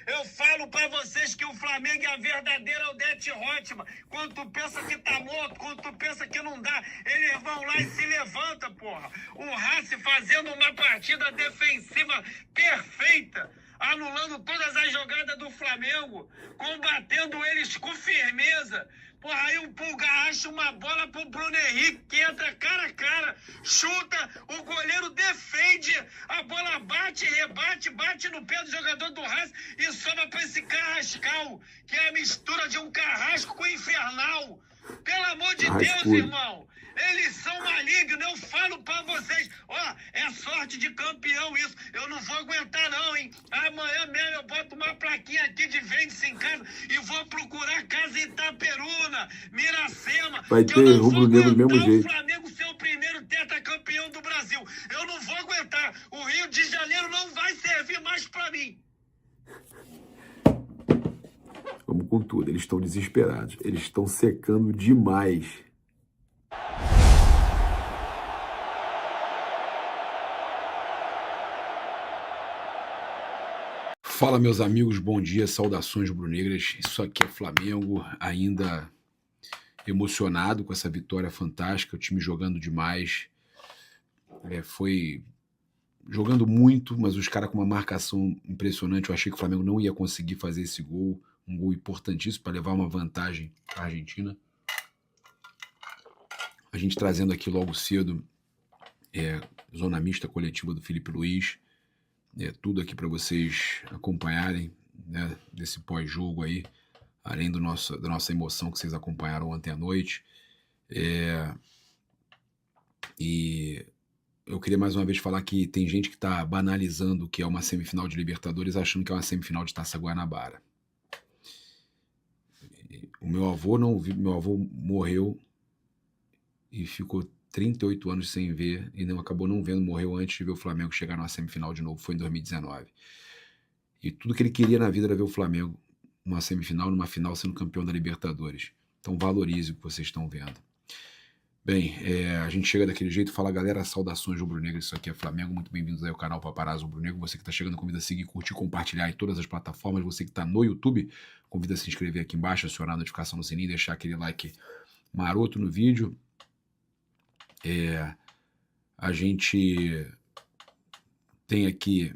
Eu falo pra vocês que o Flamengo é a verdadeira Odete Roitman. Quando tu pensa que tá morto, quando tu pensa que não dá, eles vão lá e se levantam, porra. O Racing fazendo uma partida defensiva perfeita, anulando todas as jogadas do Flamengo, combatendo eles com firmeza. Porra, aí o Pulga acha uma bola pro Bruno Henrique, que entra cara a cara, chuta, o goleiro defende, a bola bate, rebate, bate no pé do jogador do Racing e sobra pra esse Carrascal, que é a mistura de um carrasco com infernal. Pelo amor de Deus, irmão. Eles são malignos, eu falo pra vocês. Ó, é sorte de campeão isso. Eu não vou aguentar não, hein? Amanhã mesmo eu boto uma plaquinha aqui de vende-se em casa e vou procurar casa em Itaperuna, Miracema. Vai ter rubro-negro do mesmo jeito. O Flamengo ser o primeiro tetracampeão do Brasil. Eu não vou aguentar. O Rio de Janeiro não vai servir mais pra mim. Vamos com tudo. Eles estão desesperados. Eles estão secando demais. Fala, meus amigos, bom dia, saudações rubro-negras. Isso aqui é Flamengo, ainda emocionado com essa vitória fantástica, o time jogando demais, foi jogando muito, mas os caras com uma marcação impressionante. Eu achei que o Flamengo não ia conseguir fazer esse gol, um gol importantíssimo para levar uma vantagem para a Argentina. A gente trazendo aqui logo cedo zona mista coletiva do Felipe Luiz, tudo aqui para vocês acompanharem, né, desse pós-jogo aí, além da nossa emoção que vocês acompanharam ontem à noite. E eu queria mais uma vez falar que tem gente que está banalizando o que é uma semifinal de Libertadores, achando que é uma semifinal de Taça Guanabara. O meu avô morreu e ficou 38 anos sem ver, e acabou não vendo, morreu antes de ver o Flamengo chegar na semifinal de novo, foi em 2019. E tudo que ele queria na vida era ver o Flamengo numa semifinal, numa final, sendo campeão da Libertadores. Então valorize o que vocês estão vendo. Bem, a gente chega daquele jeito. Fala, galera, saudações rubro-negras, isso aqui é Flamengo, muito bem-vindos aí ao canal Paparazzo Rubro-Negro. Você que está chegando, convida a seguir, curtir, compartilhar em todas as plataformas. Você que está no YouTube, convida a se inscrever aqui embaixo, acionar a notificação no sininho, deixar aquele like maroto no vídeo. A gente tem aqui,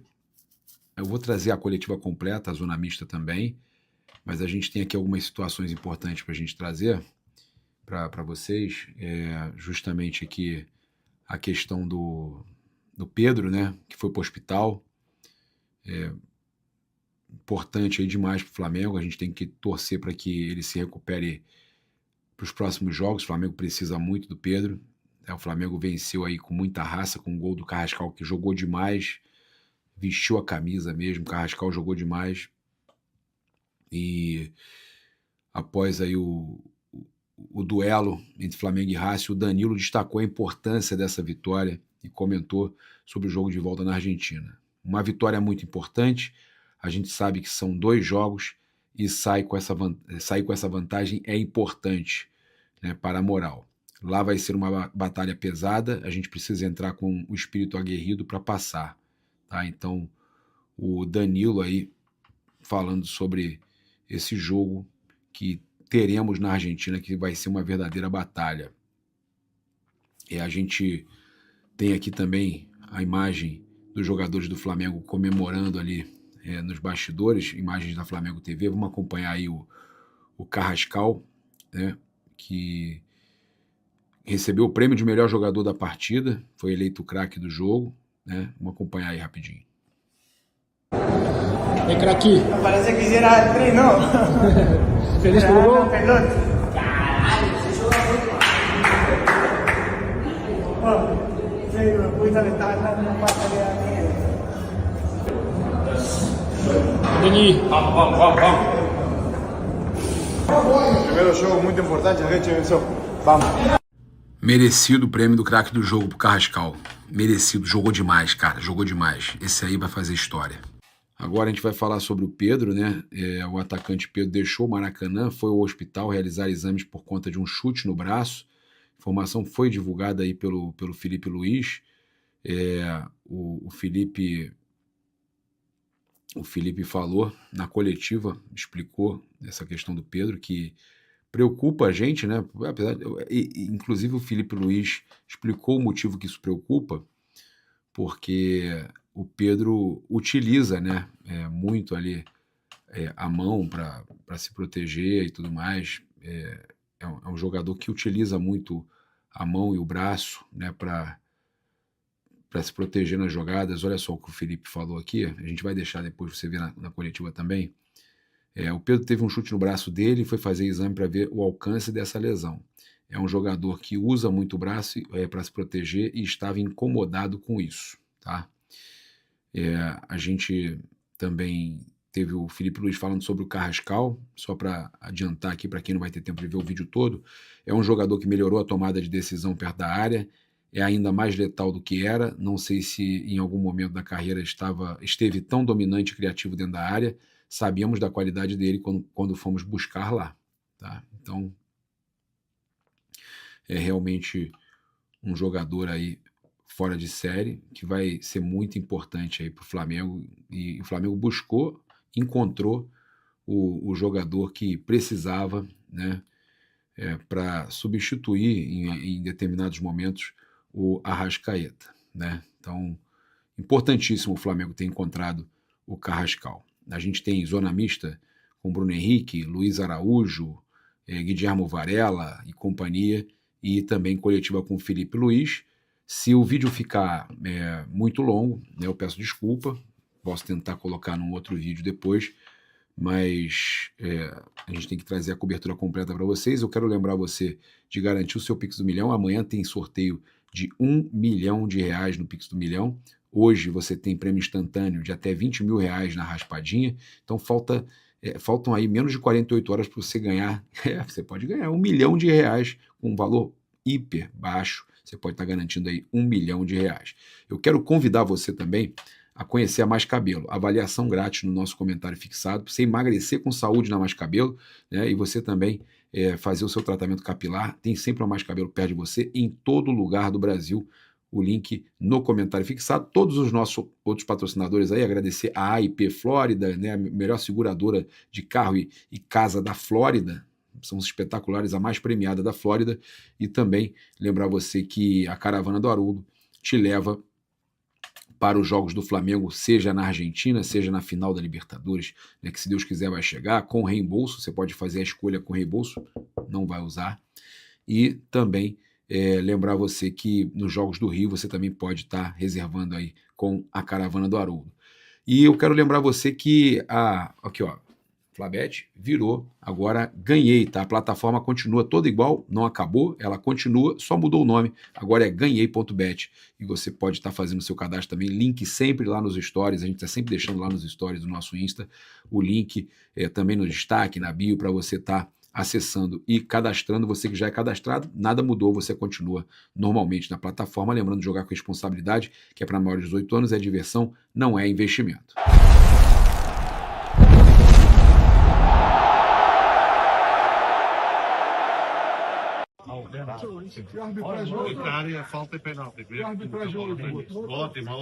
eu vou trazer a coletiva completa, a zona mista também, mas a gente tem aqui algumas situações importantes para a gente trazer para vocês, justamente aqui a questão do Pedro, né, que foi para o hospital, importante aí demais para o Flamengo. A gente tem que torcer para que ele se recupere para os próximos jogos. O Flamengo precisa muito do Pedro. O Flamengo venceu aí com muita raça, com o gol do Carrascal, que jogou demais, vestiu a camisa mesmo. O Carrascal jogou demais. E após aí o duelo entre Flamengo e Racing, o Danilo destacou a importância dessa vitória e comentou sobre o jogo de volta na Argentina. Uma vitória muito importante. A gente sabe que são 2 jogos e sair com essa vantagem é importante, né, para a moral. Lá vai ser uma batalha pesada, a gente precisa entrar com o espírito aguerrido para passar. Tá? Então, o Danilo aí falando sobre esse jogo que teremos na Argentina, que vai ser uma verdadeira batalha. A gente tem aqui também a imagem dos jogadores do Flamengo comemorando ali nos bastidores, imagens da Flamengo TV. Vamos acompanhar aí o Carrascal, né, que recebeu o prêmio de melhor jogador da partida, foi eleito o craque do jogo, né? Vamos acompanhar aí rapidinho. Craque. Parece que hiciera el tri, ¿no? Feliz pelo gol? Caralho, você jogou muito. Pô, sei, meu puta, le estaba dando uma patada ali. Dani. Vamos. Primeiro jogo muito importante, a gente venceu. Vamos. Merecido o prêmio do craque do jogo pro Carrascal. Merecido, jogou demais, cara, jogou demais. Esse aí vai fazer história. Agora a gente vai falar sobre o Pedro, né? O atacante Pedro deixou o Maracanã, foi ao hospital realizar exames por conta de um chute no braço. A informação foi divulgada aí pelo Felipe Luiz. O Felipe o Felipe falou na coletiva, explicou essa questão do Pedro, que preocupa a gente, né? Apesar, inclusive o Felipe Luiz explicou o motivo que isso preocupa, porque o Pedro utiliza, né, muito ali a mão para se proteger e tudo mais. É um jogador que utiliza muito a mão e o braço, né, para se proteger nas jogadas. Olha só o que o Felipe falou aqui, a gente vai deixar depois você ver na coletiva também. O Pedro teve um chute no braço dele e foi fazer exame para ver o alcance dessa lesão. É um jogador que usa muito o braço para se proteger e estava incomodado com isso, tá? A gente também teve o Felipe Luiz falando sobre o Carrascal, só para adiantar aqui para quem não vai ter tempo de ver o vídeo todo. É um jogador que melhorou a tomada de decisão perto da área, é ainda mais letal do que era. Não sei se em algum momento da carreira esteve tão dominante e criativo dentro da área. Sabíamos da qualidade dele quando fomos buscar lá, tá? Então, é realmente um jogador aí fora de série, que vai ser muito importante aí para o Flamengo, e o Flamengo encontrou o jogador que precisava, né, para substituir em determinados momentos o Arrascaeta, né? Então, importantíssimo o Flamengo ter encontrado o Carrascal. A gente tem zona mista com Bruno Henrique, Luiz Araújo, Guilherme Varela e companhia, e também coletiva com Felipe Luiz. Se o vídeo ficar muito longo, né, eu peço desculpa, posso tentar colocar num outro vídeo depois, mas a gente tem que trazer a cobertura completa para vocês. Eu quero lembrar você de garantir o seu Pix do Milhão. Amanhã tem sorteio de R$1 milhão no Pix do Milhão. Hoje você tem prêmio instantâneo de até R$20 mil na raspadinha. Então faltam aí menos de 48 horas para você ganhar. Você pode ganhar R$1 milhão com um valor hiper baixo. Você pode estar garantindo aí R$1 milhão. Eu quero convidar você também a conhecer a Mais Cabelo, avaliação grátis no nosso comentário fixado, para você emagrecer com saúde na Mais Cabelo, né? E você também fazer o seu tratamento capilar. Tem sempre uma Mais Cabelo perto de você, em todo lugar do Brasil. O link no comentário fixado. Todos os nossos outros patrocinadores aí, agradecer a AIP Flórida, né, a melhor seguradora de carro e casa da Flórida. São os espetaculares, a mais premiada da Flórida. E também lembrar você que a Caravana do Haroldo te leva para os jogos do Flamengo, seja na Argentina, seja na final da Libertadores, né, que se Deus quiser vai chegar, com reembolso. Você pode fazer a escolha com reembolso, não vai usar. E também lembrar você que nos Jogos do Rio você também pode estar reservando aí com a Caravana do Haroldo. E eu quero lembrar você que aqui ó, Flabet virou, agora Ganhei, tá? A plataforma continua toda igual, não acabou, ela continua, só mudou o nome, agora é ganhei.bet, e você pode estar fazendo o seu cadastro também, link sempre lá nos stories, a gente está sempre deixando lá nos stories do nosso Insta, o link também no destaque, na bio, para você estar acessando e cadastrando. Você que já é cadastrado, nada mudou, você continua normalmente na plataforma, lembrando de jogar com responsabilidade, que é para maiores de 18 anos, é diversão, não é investimento. Área, falta e penalti. Ótima.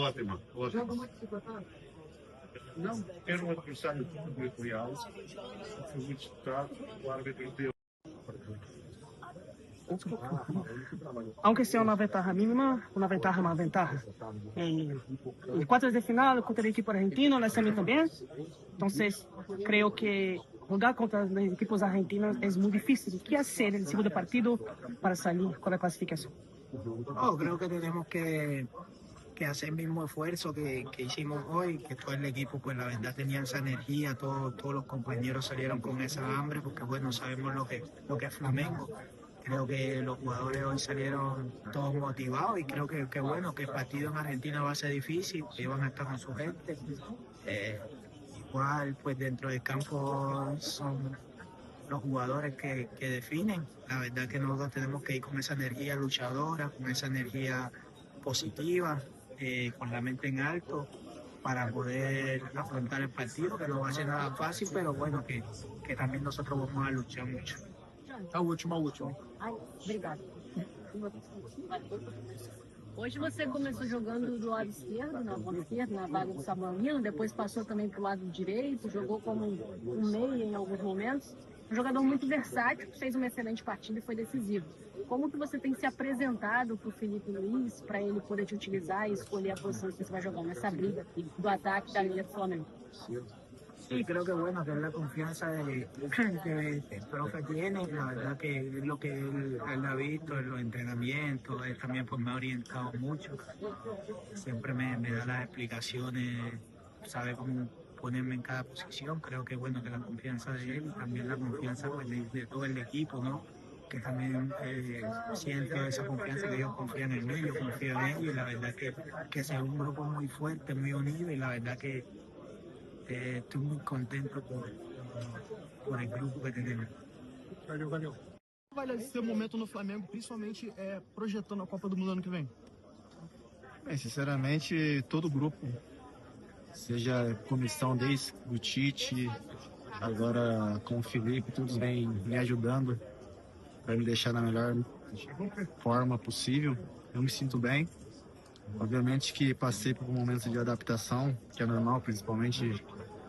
Não era um adversário muito real, foi muito disputado, o árbitro deu. Aunque sea una ventaja mínima, una ventaja es una ventaja. En cuartos de final contra el equipo argentino, la semi también. Entonces, creo que jugar contra los equipos argentinos es muy difícil. ¿Qué hacer en el segundo partido para salir con la clasificación? Creo que tenemos que hacer el mismo esfuerzo que hicimos hoy, que todo el equipo, pues la verdad tenía esa energía, todos los compañeros salieron con esa hambre, porque bueno, sabemos lo que es Flamengo. Creo que los jugadores hoy salieron todos motivados y creo que bueno, que el partido en Argentina va a ser difícil, que van a estar con su gente. Igual, pues dentro del campo son los jugadores que definen. La verdad que nosotros tenemos que ir con esa energía luchadora, con esa energía positiva, con la mente en alto, para poder afrontar el partido, que no va a ser nada fácil, pero bueno, que también nosotros vamos a luchar mucho. A última. Ai, obrigada. Hoje você começou jogando do lado esquerdo, na ponta esquerda, na vaga do Samuel Nino, depois passou também para o lado direito, jogou como um meia em alguns momentos. Um jogador muito versátil, fez uma excelente partida e foi decisivo. Como que você tem se apresentado para o Felipe Luiz, para ele poder te utilizar e escolher a posição que você vai jogar nessa briga do ataque da linha do Flamengo? Sí, creo que bueno, que es la confianza que el profe tiene, la verdad que es lo que él ha visto en los entrenamientos, él también pues me ha orientado mucho, siempre me da las explicaciones, sabe cómo ponerme en cada posición, creo que bueno, que la confianza de él y también la confianza pues, de todo el equipo, ¿no? Que también siento esa confianza, que ellos confían en mí, yo confío en ellos y la verdad que es un grupo muy fuerte, muy unido y la verdad que estoy muy contento por el grupo que tenemos. Qual vai ser o momento no Flamengo, principalmente projetando a Copa do Mundo ano que vem? Bem, sinceramente, todo o grupo, seja comissão desde o Tite, agora com o Felipe, todos vêm me ajudando para me deixar na melhor forma possível. Eu me sinto bem. Obviamente que passei por um momento de adaptação, que é normal, principalmente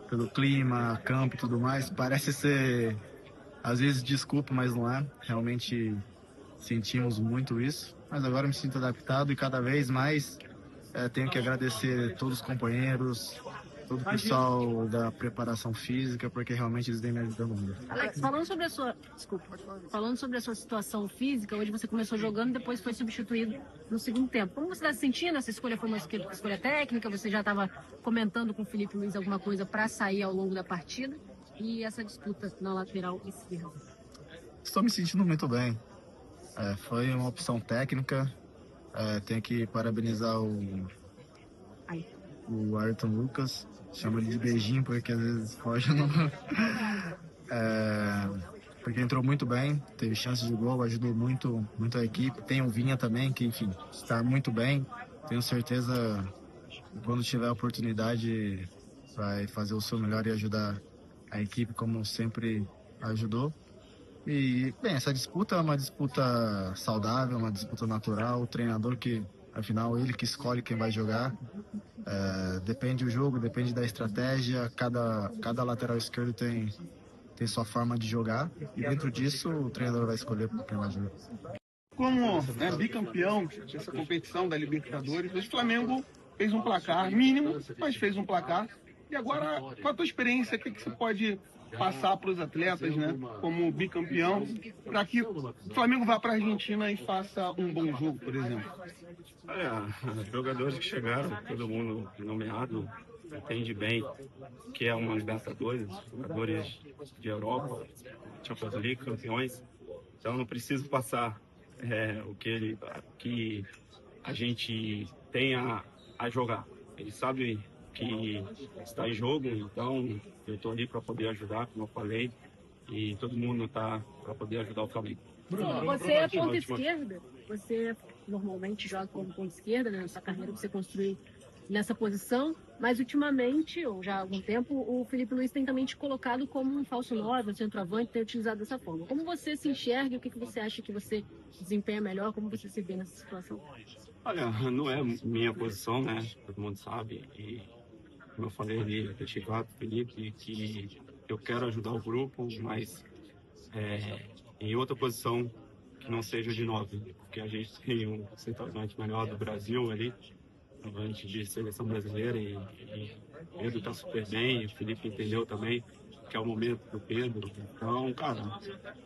pelo clima, campo e tudo mais. Parece ser, às vezes, desculpa, mas não é. Realmente sentimos muito isso. Mas agora me sinto adaptado e cada vez mais tenho que agradecer todos os companheiros, todo o pessoal da preparação física, porque realmente eles vêm me ajudando muito. Alex, falando sobre a sua situação física, hoje você começou jogando e depois foi substituído no segundo tempo. Como você está se sentindo? Essa escolha foi uma escolha técnica? Você já estava comentando com o Felipe Luiz alguma coisa para sair ao longo da partida? E essa disputa na lateral esquerda? Estou me sentindo muito bem. Foi uma opção técnica. Tenho que parabenizar o Ayrton Lucas. Chamo ele de beijinho porque às vezes foge no... porque entrou muito bem, teve chance de gol, ajudou muito a equipe. Tem o Vinha também, que enfim, está muito bem. Tenho certeza que quando tiver a oportunidade vai fazer o seu melhor e ajudar a equipe como sempre ajudou. E, bem, essa disputa é uma disputa saudável, uma disputa natural. O treinador que, afinal, ele que escolhe quem vai jogar. Depende do jogo, depende da estratégia. Cada lateral esquerdo tem sua forma de jogar. E dentro disso, o treinador vai escolher quem vai jogar. Como bicampeão dessa competição da Libertadores, o Flamengo fez um placar mínimo, mas fez um placar. E agora, com a tua experiência, o que você pode passar para os atletas, né, como bicampeão, para que o Flamengo vá para a Argentina e faça um bom jogo, por exemplo? Olha, jogadores que chegaram, todo mundo nomeado, entende bem que é uma Libertadores, jogadores de Europa, Champions League, campeões. Então não preciso passar o que a gente tem a jogar. Eles sabem que está em jogo, então eu estou ali para poder ajudar, como eu falei, e todo mundo está para poder ajudar o Flamengo. Você é ponta esquerda, você normalmente joga como ponta esquerda, né? Na sua carreira você construiu nessa posição, mas ultimamente, ou já há algum tempo, o Felipe Luiz tem também te colocado como um falso 9, um centroavante, tem utilizado dessa forma. Como você se enxerga, o que você acha que você desempenha melhor, como você se vê nessa situação? Olha, não é minha posição, né? Todo mundo sabe, e como eu falei ali, eu cheguei para o Felipe, que eu quero ajudar o grupo, mas em outra posição que não seja de 9, porque a gente tem um centroavante melhor do Brasil ali, centroavante de seleção brasileira, e o Pedro está super bem, o Felipe entendeu também que é o momento do Pedro. Então, cara,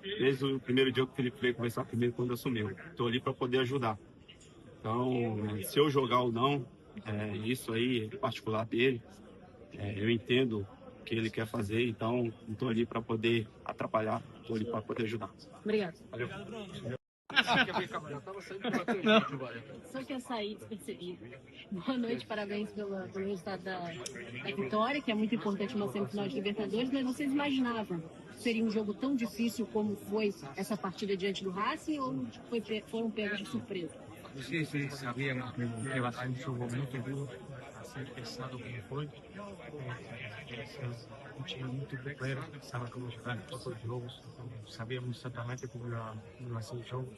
desde o primeiro dia que o Felipe veio conversar comigo quando assumiu, estou ali para poder ajudar. Então, se eu jogar ou não, isso aí é particular dele. Eu entendo o que ele quer fazer, então não estou ali para poder atrapalhar, estou ali para poder ajudar. Obrigado. Valeu. Só quer sair despercebido. Boa noite, parabéns pelo resultado da vitória, que é muito importante na semifinal de Libertadores, mas vocês imaginavam que seria um jogo tão difícil como foi essa partida diante do Racing, ou foram pegos de surpresa? Sí, sabíamos que iba a ser un juego muy duro, a ser pesado como foi. Um time muito guerreiro, sabe como jogar todos os jogos, sabíamos exatamente como ia ser o jogo.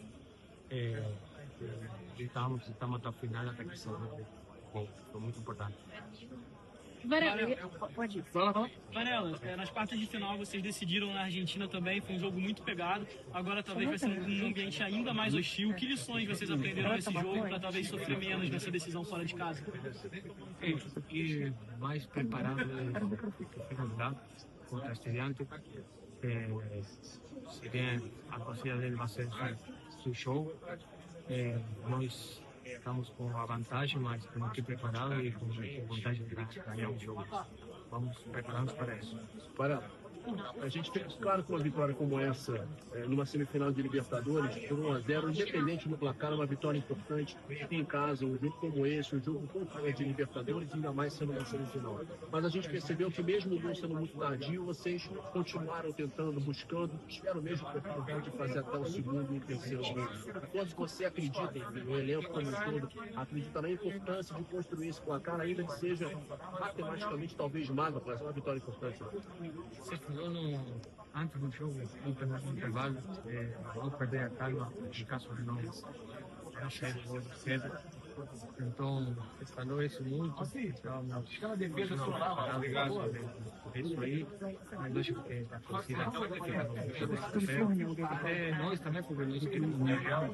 Estamos até o final, até que seja bom. Foi muito importante. Varela, pode ir. Varela, nas quartas de final vocês decidiram na Argentina também, foi um jogo muito pegado, agora talvez vai ser um ambiente ainda mais hostil. Que lições vocês aprenderam nesse jogo para talvez sofrer menos nessa decisão fora de casa? E mais preparado contra Estudiantes. Se bem a torcida dele vai ser su show, nós estamos com a vantagem, mas temos que preparar e com vontade de ganhar o jogo. Vamos prepararmos para isso. A gente tem, claro que uma vitória como essa, numa semifinal de Libertadores, por 1-0, independente do placar, é uma vitória importante em casa, um jogo como esse, um jogo com cara de Libertadores, ainda mais sendo uma semifinal. Mas a gente percebeu que mesmo o gol sendo muito tardio, vocês continuaram tentando, buscando, tiveram mesmo a oportunidade de fazer até o segundo e o terceiro gol. Quando você acredita, no elenco como um todo, acredita na importância de construir esse placar, ainda que seja matematicamente talvez magro, mas é uma vitória importante. Antes do jogo, no intervalo, vamos perder a calma em caso de não sair do jogo cedo. Então, falou isso muito. Então, defesa isso aí, mas acho que a torcida até nós também, porque nós queremos ganhar,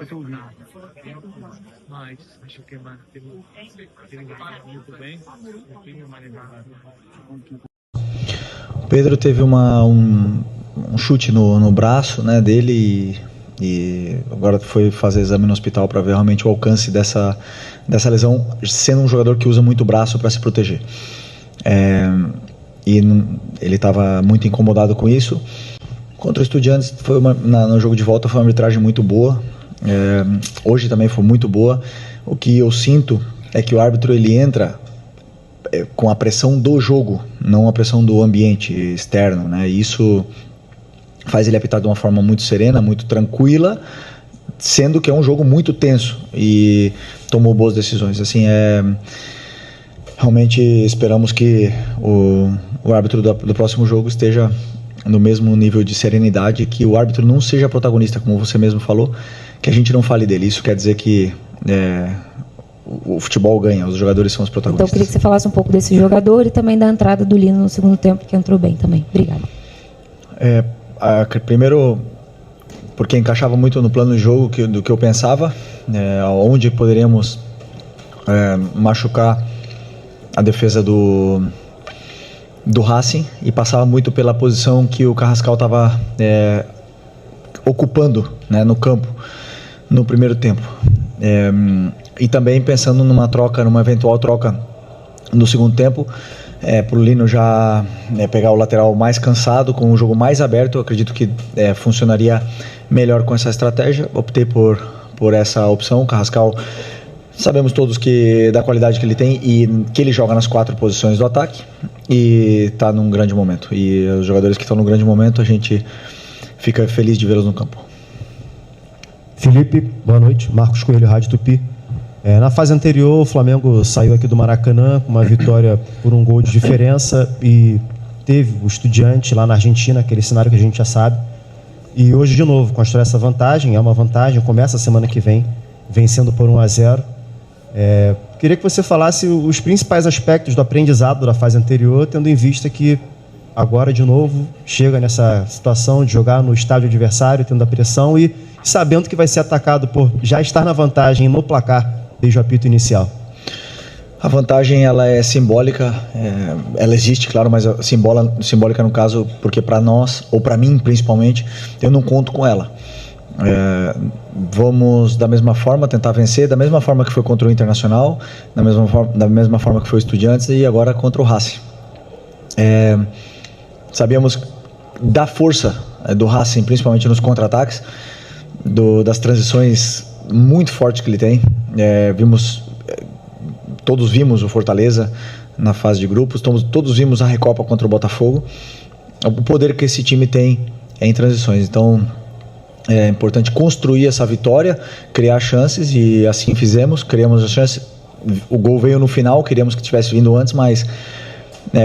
mas acho que teve muito bem, o time manejar. O Pedro teve um chute no braço, né, dele e agora foi fazer exame no hospital para ver realmente o alcance dessa lesão, sendo um jogador que usa muito o braço para se proteger. E ele estava muito incomodado com isso. Contra o Estudiantes, no jogo de volta foi uma arbitragem muito boa. Hoje também foi muito boa. O que eu sinto é que o árbitro ele entra com a pressão do jogo, não a pressão do ambiente externo, né? E isso faz ele apitar de uma forma muito serena, muito tranquila, sendo que é um jogo muito tenso e tomou boas decisões. Assim, realmente esperamos que o árbitro do próximo jogo esteja no mesmo nível de serenidade, que o árbitro não seja protagonista, como você mesmo falou, que a gente não fale dele. Isso quer dizer que o futebol ganha, os jogadores são os protagonistas. Então eu queria que você falasse um pouco desse jogador e também da entrada do Lino no segundo tempo, que entrou bem também. Obrigada. Primeiro, porque encaixava muito no plano de jogo do que eu pensava, onde poderíamos machucar a defesa do Racing, e passava muito pela posição que o Carrascal estava ocupando, né, no campo no primeiro tempo. E também pensando numa eventual troca no segundo tempo, para o Lino já pegar o lateral mais cansado, com o jogo mais aberto. Eu acredito que funcionaria melhor com essa estratégia. Optei por essa opção. O Carrascal, sabemos todos da qualidade que ele tem e que ele joga nas 4 posições do ataque e está num grande momento. E os jogadores que estão num grande momento, a gente fica feliz de vê-los no campo. Felipe, boa noite. Marcos Coelho, Rádio Tupi. Na fase anterior, o Flamengo saiu aqui do Maracanã com uma vitória por um gol de diferença e teve o Estudiante lá na Argentina, aquele cenário que a gente já sabe. E hoje, de novo, construir essa vantagem, é uma vantagem, começa a semana que vem, vencendo por 1-0. Queria que você falasse os principais aspectos do aprendizado da fase anterior, tendo em vista que agora, de novo, chega nessa situação de jogar no estádio adversário, tendo a pressão e sabendo que vai ser atacado por já estar na vantagem no placar desde o apito inicial. A vantagem, ela é simbólica, ela existe, claro, mas simbólica no caso, porque para nós, ou para mim principalmente, eu não conto com ela. Vamos da mesma forma tentar vencer, da mesma forma que foi contra o Internacional, da mesma forma que foi o Estudiantes e agora contra o Racing. Sabíamos da força do Racing, principalmente nos contra-ataques, das transições muito fortes que ele tem. Todos vimos o Fortaleza na fase de grupos, todos vimos a Recopa contra o Botafogo, o poder que esse time tem em transições. Então é importante construir essa vitória, criar chances, e assim fizemos, criamos as chances. O gol veio no final, queríamos que tivesse vindo antes, mas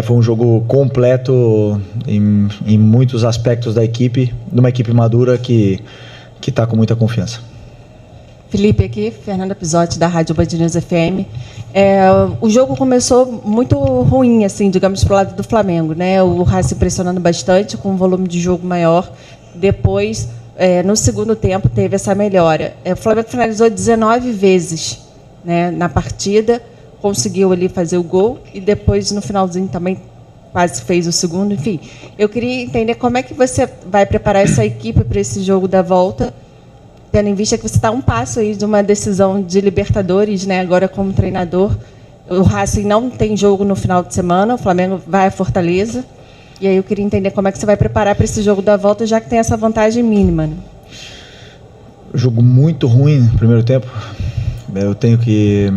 foi um jogo completo em muitos aspectos da equipe, de uma equipe madura que está com muita confiança. Felipe aqui, Fernanda Pisotti, da Rádio Band News FM. O jogo começou muito ruim, assim, digamos, pro lado do Flamengo, né? O Racing pressionando bastante, com um volume de jogo maior. Depois, no segundo tempo, teve essa melhora. O Flamengo finalizou 19 vezes, né, na partida, conseguiu ali fazer o gol e depois, no finalzinho, também quase fez o segundo. Enfim, eu queria entender como é que você vai preparar essa equipe para esse jogo da volta, tendo em vista que você está a um passo aí de uma decisão de Libertadores, né, agora como treinador. O Racing não tem jogo no final de semana, o Flamengo vai a Fortaleza. E aí eu queria entender como é que você vai preparar para esse jogo da volta, já que tem essa vantagem mínima. Né? Jogo muito ruim no primeiro tempo. Eu tenho que...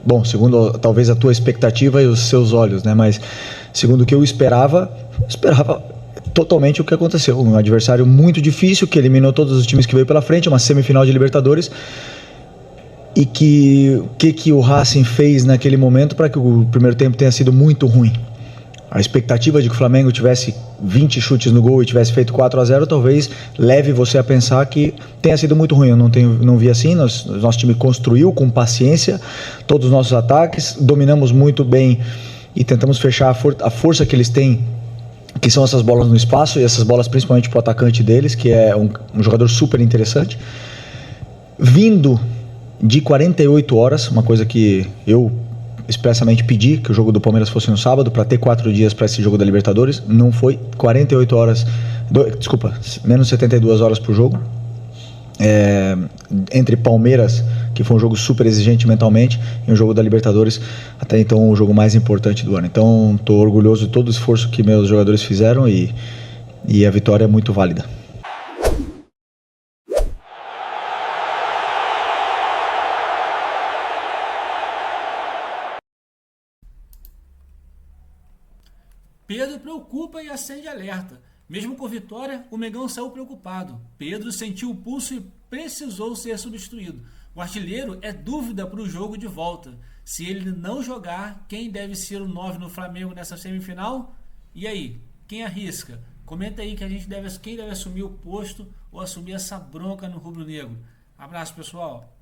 Bom, segundo talvez a tua expectativa e os seus olhos, né? Mas segundo o que eu esperava totalmente o que aconteceu. Um adversário muito difícil, que eliminou todos os times que veio pela frente, uma semifinal de Libertadores. E que o Racing fez naquele momento para que o primeiro tempo tenha sido muito ruim. A expectativa de que o Flamengo tivesse 20 chutes no gol e tivesse feito 4-0 talvez leve você a pensar que tenha sido muito ruim. Eu não vi assim. Nosso time construiu com paciência todos os nossos ataques, dominamos muito bem e tentamos fechar a força que eles têm, que são essas bolas no espaço, e essas bolas principalmente para o atacante deles, que é um jogador super interessante. Vindo de 48 horas, uma coisa que eu expressamente pedi, que o jogo do Palmeiras fosse no sábado, para ter 4 dias para esse jogo da Libertadores. Não foi. 48 horas, menos 72 horas por jogo. Entre Palmeiras, que foi um jogo super exigente mentalmente, e um jogo da Libertadores, até então o jogo mais importante do ano. Então estou orgulhoso de todo o esforço que meus jogadores fizeram e a vitória é muito válida. Pedro preocupa e acende alerta. Mesmo com vitória, o Mengão saiu preocupado. Pedro sentiu o pulso e precisou ser substituído. O artilheiro é dúvida para o jogo de volta. Se ele não jogar, quem deve ser o 9 no Flamengo nessa semifinal? E aí, quem arrisca? Comenta aí que quem deve assumir o posto ou assumir essa bronca no rubro-negro. Abraço, pessoal.